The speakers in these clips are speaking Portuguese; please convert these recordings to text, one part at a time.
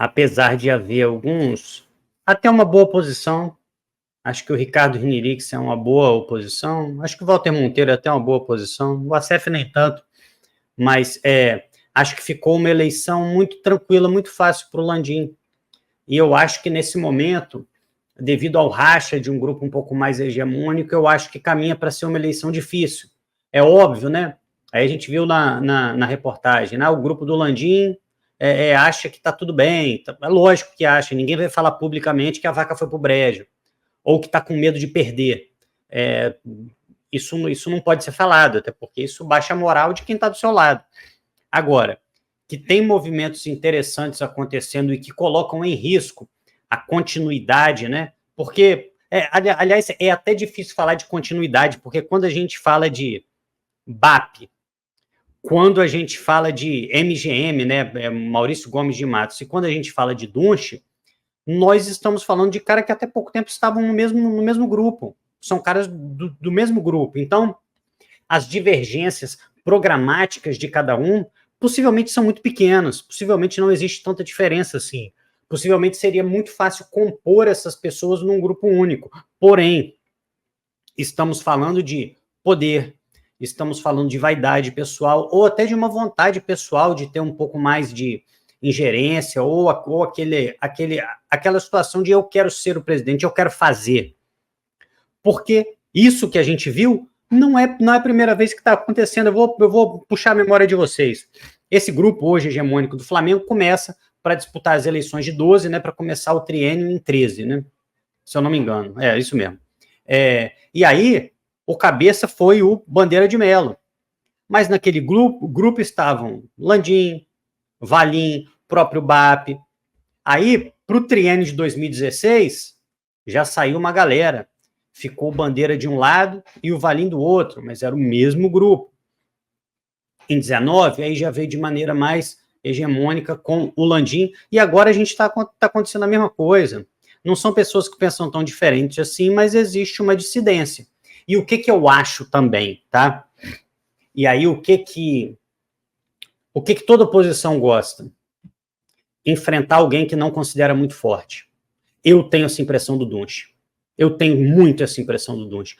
apesar de haver alguns, até uma boa oposição. Acho que o Ricardo Rinirix é uma boa oposição, acho que o Walter Monteiro é até uma boa oposição, o Acef nem tanto, mas acho que ficou uma eleição muito tranquila, muito fácil para o Landim. E eu acho que nesse momento, devido ao racha de um grupo um pouco mais hegemônico, eu acho que caminha para ser uma eleição difícil. É óbvio, né? Aí a gente viu na reportagem, né? O grupo do Landim acha que está tudo bem, é lógico que acha, ninguém vai falar publicamente que a vaca foi para o brejo, ou que está com medo de perder. Isso não pode ser falado, até porque isso baixa a moral de quem está do seu lado. Agora, que tem movimentos interessantes acontecendo e que colocam em risco a continuidade, né? Porque, aliás, é até difícil falar de continuidade, porque quando a gente fala de BAP, quando a gente fala de MGM, né, Maurício Gomes de Matos, e quando a gente fala de Dunche, nós estamos falando de caras que até pouco tempo estavam no mesmo grupo. São caras do mesmo grupo. Então, as divergências programáticas de cada um possivelmente são muito pequenas, possivelmente não existe tanta diferença assim. Possivelmente seria muito fácil compor essas pessoas num grupo único. Porém, estamos falando de poder, estamos falando de vaidade pessoal, ou até de uma vontade pessoal de ter um pouco mais de ingerência, ou aquela situação de eu quero ser o presidente, eu quero fazer. Porque isso que a gente viu não é a primeira vez que está acontecendo. Eu vou puxar a memória de vocês. Esse grupo hoje hegemônico do Flamengo começa para disputar as eleições de 12, né, para começar o triênio em 13, né, se eu não me engano. É isso mesmo. E aí, o cabeça foi o Bandeira de Melo. Mas naquele grupo estavam Landim, Valim, próprio BAP. Aí, para o triênio de 2016, já saiu uma galera. Ficou o Bandeira de um lado e o Valim do outro, mas era o mesmo grupo. Em 19, aí já veio de maneira mais hegemônica com o Landim, e agora a gente está acontecendo a mesma coisa. Não são pessoas que pensam tão diferente assim, mas existe uma dissidência. E o que eu acho também, tá? E aí o que toda oposição gosta? Enfrentar alguém que não considera muito forte. Eu tenho essa impressão do Dunche. Eu tenho muito essa impressão do Dunche.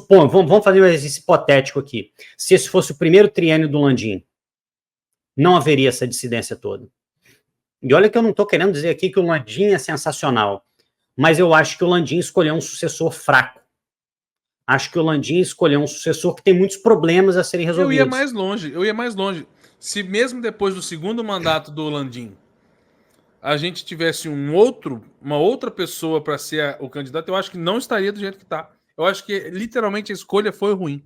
Vamos fazer um exercício hipotético aqui. Se esse fosse o primeiro triênio do Landim, não haveria essa dissidência toda. E olha que eu não estou querendo dizer aqui que o Landim é sensacional, mas eu acho que o Landim escolheu um sucessor fraco. Acho que o Landim escolheu um sucessor que tem muitos problemas a serem resolvidos. Eu ia mais longe. Se mesmo depois do segundo mandato do Landim a gente tivesse uma outra pessoa para ser o candidato, eu acho que não estaria do jeito que está. Eu acho que literalmente a escolha foi ruim.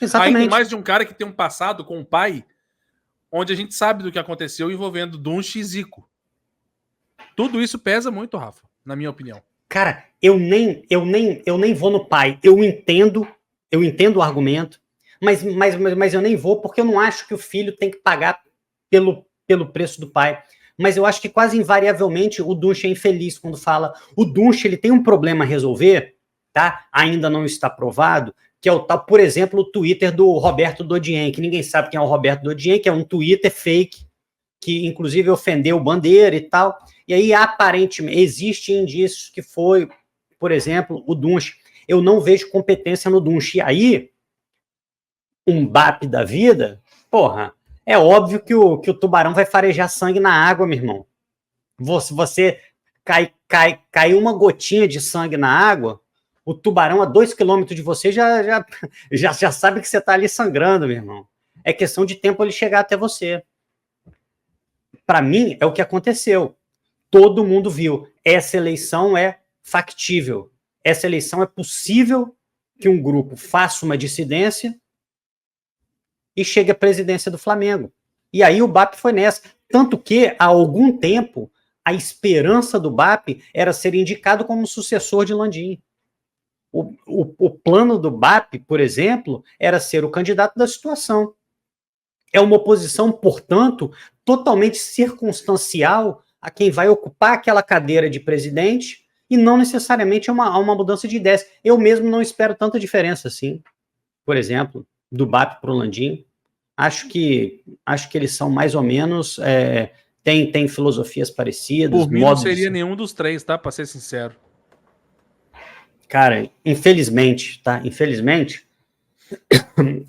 Exatamente. Ainda mais de um cara que tem um passado com o pai, onde a gente sabe do que aconteceu envolvendo Dunche e Zico. Tudo isso pesa muito, Rafa, na minha opinião. Cara, eu nem vou no pai. Eu entendo o argumento, mas eu nem vou porque eu não acho que o filho tem que pagar pelo preço do pai. Mas eu acho que quase invariavelmente o Dunche é infeliz quando fala. O Dunche, ele tem um problema a resolver, tá? Ainda não está provado, que é o tal, por exemplo, o Twitter do Roberto Dodien, que ninguém sabe quem é o Roberto Dodien, que é um Twitter fake, que inclusive ofendeu o Bandeira e tal. E aí, aparentemente, existem indícios que foi, por exemplo, o Dunche. Eu não vejo competência no Dunche. E aí, um BAP da vida, porra, é óbvio que o tubarão vai farejar sangue na água, meu irmão. Você cai uma gotinha de sangue na água, o tubarão a 2 quilômetros de você já sabe que você está ali sangrando, meu irmão. É questão de tempo ele chegar até você. Para mim, é o que aconteceu. Todo mundo viu. Essa eleição é factível. Essa eleição é possível que um grupo faça uma dissidência e chegue à presidência do Flamengo. E aí o BAP foi nessa. Tanto que, há algum tempo, a esperança do BAP era ser indicado como sucessor de Landim. O plano do BAP, por exemplo, era ser o candidato da situação. É uma oposição, portanto, totalmente circunstancial a quem vai ocupar aquela cadeira de presidente e não necessariamente uma mudança de ideias. Eu mesmo não espero tanta diferença assim, por exemplo, do BAP para o Landim. Acho que eles são mais ou menos tem filosofias parecidas, Por mim não seria nenhum dos três, tá? Para ser sincero. Cara, infelizmente, tá? Infelizmente,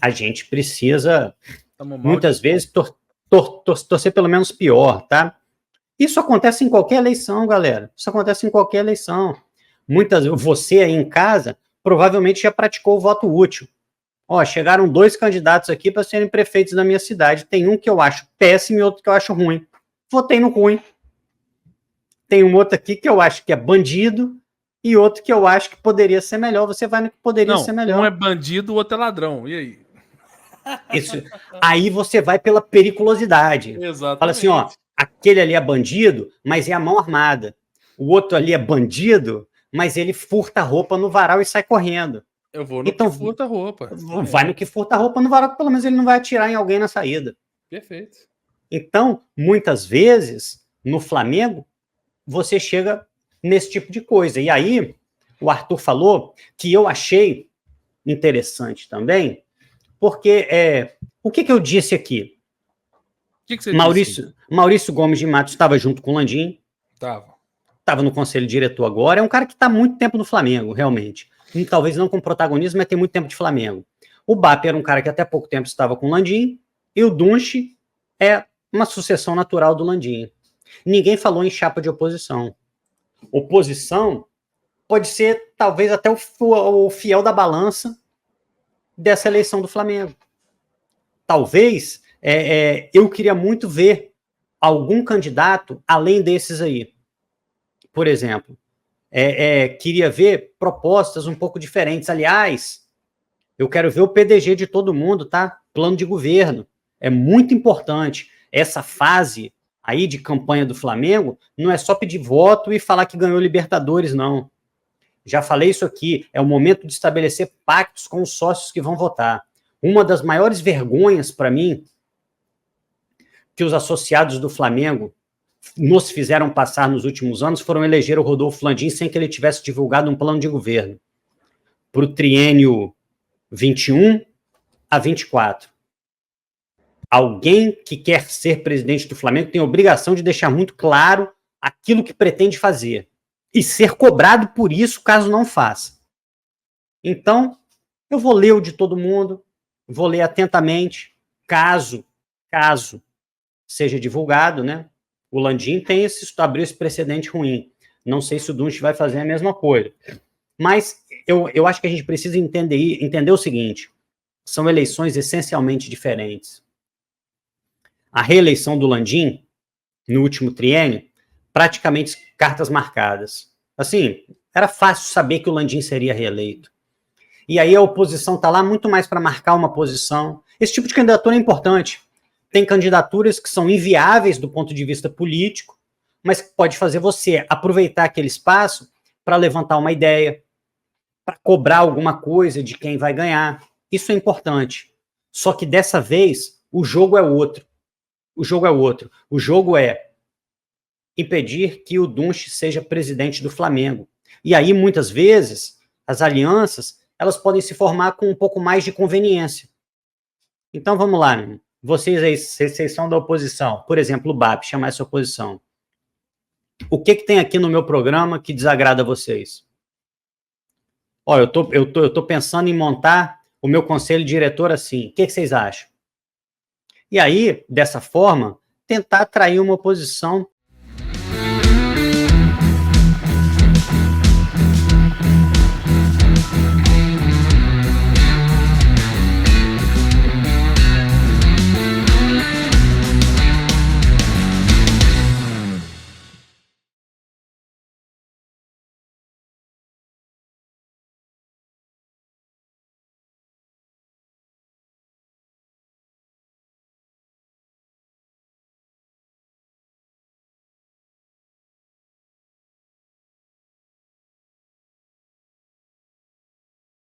a gente precisa, muitas vezes, torcer pelo menos pior, tá? Isso acontece em qualquer eleição, galera. Isso acontece em qualquer eleição. Você aí em casa provavelmente já praticou o voto útil. Ó, chegaram 2 candidatos aqui para serem prefeitos da minha cidade. Tem um que eu acho péssimo e outro que eu acho ruim. Votei no ruim. Tem um outro aqui que eu acho que é bandido e outro que eu acho que poderia ser melhor. Você vai no que poderia ser melhor. Um é bandido, o outro é ladrão. E aí? Isso. Aí você vai pela periculosidade. Exatamente. Fala assim, ó, aquele ali é bandido, mas é a mão armada. O outro ali é bandido, mas ele furta a roupa no varal e sai correndo. Eu vou no que furta a roupa. Vai no que furta a roupa no varal, que pelo menos ele não vai atirar em alguém na saída. Perfeito. Então, muitas vezes, no Flamengo, você chega nesse tipo de coisa. E aí, o Arthur falou que eu achei interessante também, porque o que eu disse aqui? O que você disse? Maurício Gomes de Matos estava junto com o Landim. Estava no conselho diretor agora. É um cara que está há muito tempo no Flamengo, realmente. E, talvez não com protagonismo, mas tem muito tempo de Flamengo. O Bap era um cara que até pouco tempo estava com o Landim. E o Dunche é uma sucessão natural do Landim. Ninguém falou em chapa de oposição. Oposição pode ser, talvez, até o fiel da balança dessa eleição do Flamengo. Talvez, eu queria muito ver algum candidato além desses aí. Por exemplo, queria ver propostas um pouco diferentes. Aliás, eu quero ver o PDG de todo mundo, tá? Plano de governo. É muito importante. Essa fase aí de campanha do Flamengo não é só pedir voto e falar que ganhou Libertadores, não. Já falei isso aqui, é o momento de estabelecer pactos com os sócios que vão votar. Uma das maiores vergonhas para mim que os associados do Flamengo nos fizeram passar nos últimos anos foram eleger o Rodolfo Landim sem que ele tivesse divulgado um plano de governo para o triênio 21 a 24. Alguém que quer ser presidente do Flamengo tem a obrigação de deixar muito claro aquilo que pretende fazer e ser cobrado por isso caso não faça. Então, eu vou ler o de todo mundo, vou ler atentamente, caso seja divulgado, né? O Landim abriu esse precedente ruim. Não sei se o Dunche vai fazer a mesma coisa. Mas eu acho que a gente precisa entender o seguinte: são eleições essencialmente diferentes. A reeleição do Landim, no último triênio, praticamente cartas marcadas. Assim, era fácil saber que o Landim seria reeleito. E aí a oposição está lá muito mais para marcar uma posição. Esse tipo de candidatura é importante. Tem candidaturas que são inviáveis do ponto de vista político, mas que pode fazer você aproveitar aquele espaço para levantar uma ideia, para cobrar alguma coisa de quem vai ganhar. Isso é importante. Só que dessa vez, o jogo é outro. O jogo é impedir que o Dunche seja presidente do Flamengo. E aí, muitas vezes, as alianças elas podem se formar com um pouco mais de conveniência. Então, vamos lá, né? Vocês são da oposição. Por exemplo, o BAP, chamar essa oposição. O que tem aqui no meu programa que desagrada a vocês? Ó, eu tô pensando em montar o meu conselho diretor assim. O que vocês acham? E aí, dessa forma, tentar atrair uma oposição